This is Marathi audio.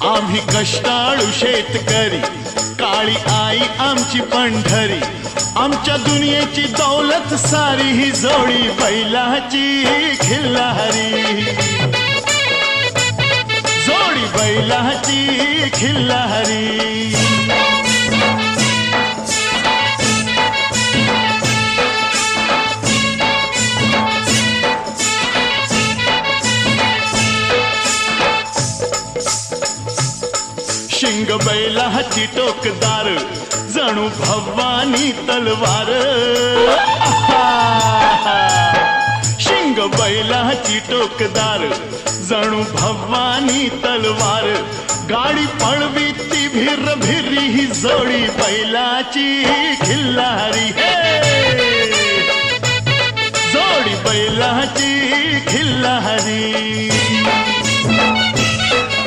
आम्ही कष्टाळू शेतकरी, काळी आई आमची पंढरी, आमच्या दुनियेची दौलत सारी ही जोडी बैलाची खिल्लारी, जोडी बैलाची खिल्लारी। शिंग बैलाची टोकदार, जणू भवानी तलवार। शिंग बैलाची टोकदार, जणू भवानी तलवार, गाडी पळवी ती भिर भिरी ही जोडी बैलाची खिल्लारी, जोडी बैलाची खिल्लारी।